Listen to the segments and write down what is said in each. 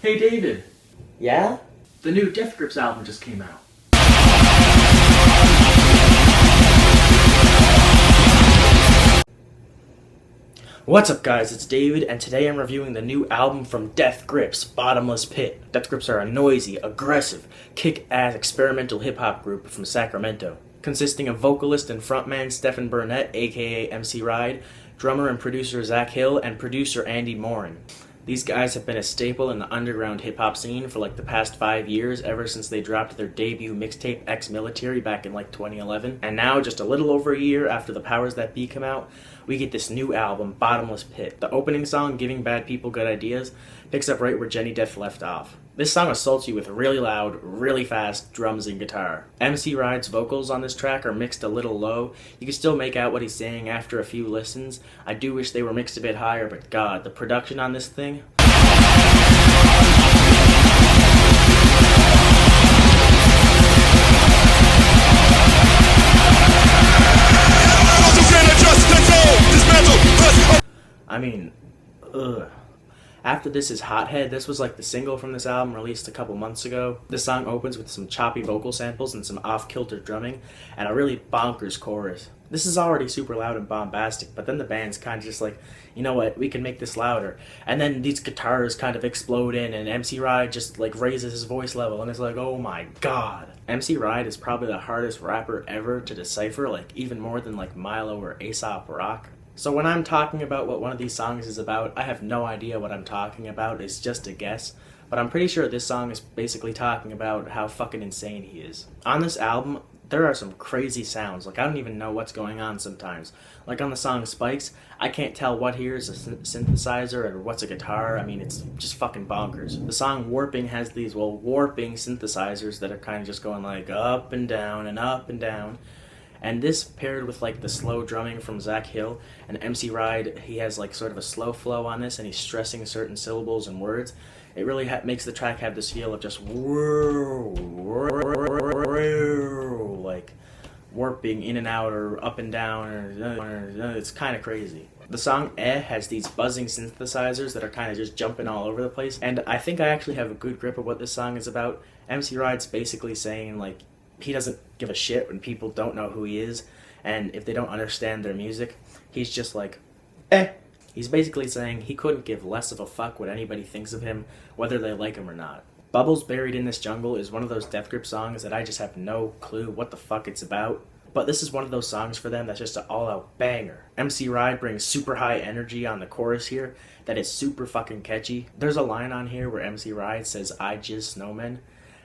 Hey David, Yeah? the new Death Grips album just came out. What's up guys, it's David, and today I'm reviewing the new album from Death Grips, Bottomless Pit. Death Grips are a noisy, aggressive, kick-ass experimental hip-hop group from Sacramento, consisting of vocalist and frontman Stephen Burnett, aka MC Ride, drummer and producer Zach Hill, and producer Andy Morin. These guys have been a staple in the underground hip-hop scene for like the past 5 years, ever since they dropped their debut mixtape Ex-Military back in like 2011. And now, just a little over a year after the Powers That Be come out, we get this new album, Bottomless Pit. The opening song, Giving Bad People Good Ideas, picks up right where Jenny Death left off. This song assaults you with really loud, really fast drums and guitar. MC Ride's vocals on this track are mixed a little low. You can still make out what he's saying after a few listens. I do wish they were mixed a bit higher, but god, the production on this thing... I mean, ugh. After this is Hothead. This was like the single from this album released a couple months ago. This song opens with some choppy vocal samples and some off-kilter drumming, and a really bonkers chorus. This is already super loud and bombastic, but then the band's kind of just like, you know what, we can make this louder. And then these guitars kind of explode in, and MC Ride just like raises his voice level, and it's like, oh my god. MC Ride is probably the hardest rapper ever to decipher, like even more than like Milo or Aesop Rock. So when I'm talking about what one of these songs is about, I have no idea what I'm talking about. It's just a guess. But I'm pretty sure this song is basically talking about how fucking insane he is. On this album, there are some crazy sounds. Like, I don't even know what's going on sometimes. Like on the song Spikes, I can't tell what here is a synthesizer or what's a guitar. I mean, it's just fucking bonkers. The song Warping has these, warping synthesizers that are kind of just going like up and down and up and down. And this paired with like the slow drumming from Zach Hill and MC Ride, he has like sort of a slow flow on this, and he's stressing certain syllables and words. It really makes the track have this feel of just like warping in and out or up and down, or it's kind of crazy. The song has these buzzing synthesizers that are kind of just jumping all over the place, and I think I actually have a good grip of what this song is about. MC Ride's basically saying like, he doesn't give a shit when people don't know who he is, and if they don't understand their music, he's just like, He's basically saying he couldn't give less of a fuck what anybody thinks of him, whether they like him or not. Bubbles Buried in This Jungle is one of those Death Grip songs that I just have no clue what the fuck it's about, but this is one of those songs for them that's just an all-out banger. MC Ride brings super high energy on the chorus here that is super fucking catchy. There's a line on here where MC Ride says, "I jizz snowmen,"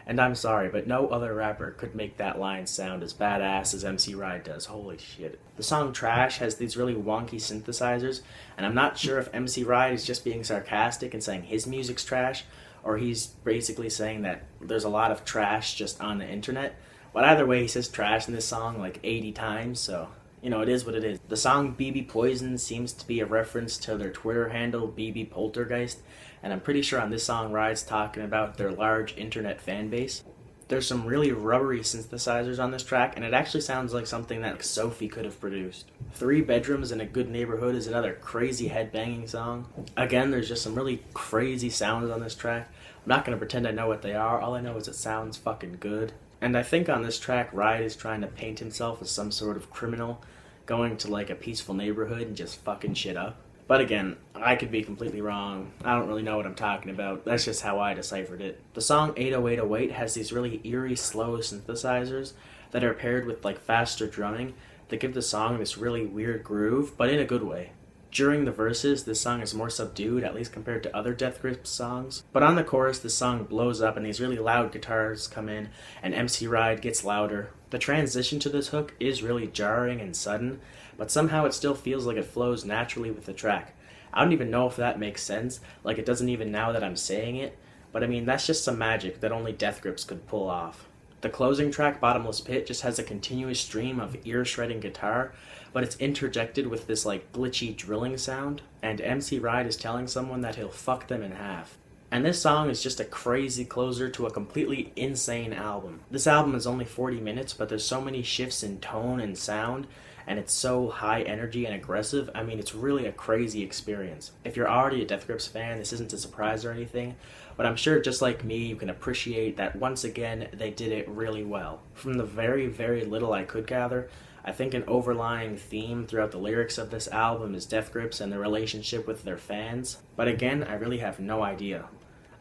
and I'm sorry, but no other rapper could make that line sound as badass as MC Ride does. Holy shit. The song Trash has these really wonky synthesizers, and I'm not sure if MC Ride is just being sarcastic and saying his music's trash, or he's basically saying that there's a lot of trash just on the internet. But either way, he says trash in this song like 80 times, so, you know, it is what it is. The song BB Poison seems to be a reference to their Twitter handle, BB Poltergeist, and I'm pretty sure on this song Ride's talking about their large internet fan base. There's some really rubbery synthesizers on this track, and it actually sounds like something that Sophie could have produced. 3 Bedrooms in a Good Neighborhood is another crazy headbanging song. Again, there's just some really crazy sounds on this track. I'm not going to pretend I know what they are, all I know is it sounds fucking good. And I think on this track, Ride is trying to paint himself as some sort of criminal, going to like a peaceful neighborhood and just fucking shit up. But again, I could be completely wrong. I don't really know what I'm talking about. That's just how I deciphered it. The song 80808 has these really eerie, slow synthesizers that are paired with like faster drumming that give the song this really weird groove, but in a good way. During the verses, this song is more subdued, at least compared to other Death Grip songs. But on the chorus, this song blows up and these really loud guitars come in, and MC Ride gets louder. The transition to this hook is really jarring and sudden, but somehow it still feels like it flows naturally with the track. I don't even know if that makes sense, like it doesn't even now that I'm saying it, but I mean, that's just some magic that only Death Grips could pull off. The closing track, Bottomless Pit, just has a continuous stream of ear-shredding guitar, but it's interjected with this like glitchy drilling sound, and MC Ride is telling someone that he'll fuck them in half. And this song is just a crazy closer to a completely insane album. This album is only 40 minutes, but there's so many shifts in tone and sound, and it's so high energy and aggressive. I mean, it's really a crazy experience. If you're already a Death Grips fan, this isn't a surprise or anything, but I'm sure just like me, you can appreciate that once again, they did it really well. From the very, very little I could gather, I think an overlying theme throughout the lyrics of this album is Death Grips and their relationship with their fans, but again, I really have no idea.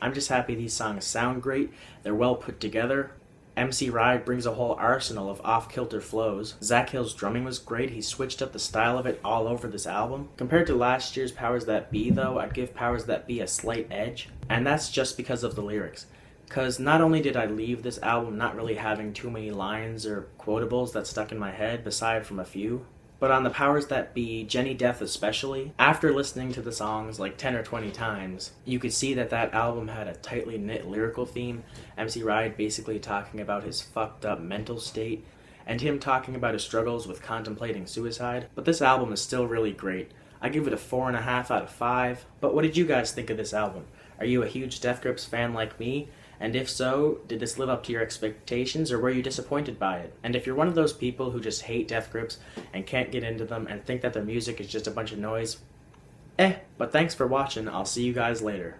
I'm just happy these songs sound great, they're well put together. MC Ride brings a whole arsenal of off-kilter flows. Zach Hill's drumming was great, he switched up the style of it all over this album. Compared to last year's Powers That Be though, I'd give Powers That Be a slight edge, and that's just because of the lyrics. Because not only did I leave this album not really having too many lines or quotables that stuck in my head, aside from a few, but on the Powers That Be, Jenny Death especially, after listening to the songs like 10 or 20 times, you could see that that album had a tightly knit lyrical theme, MC Ride basically talking about his fucked up mental state, and him talking about his struggles with contemplating suicide. But this album is still really great. I give it a 4.5 out of 5. But what did you guys think of this album? Are you a huge Death Grips fan like me? And if so, did this live up to your expectations, or were you disappointed by it? And if you're one of those people who just hate Death Grips and can't get into them and think that their music is just a bunch of noise, but thanks for watching. I'll see you guys later.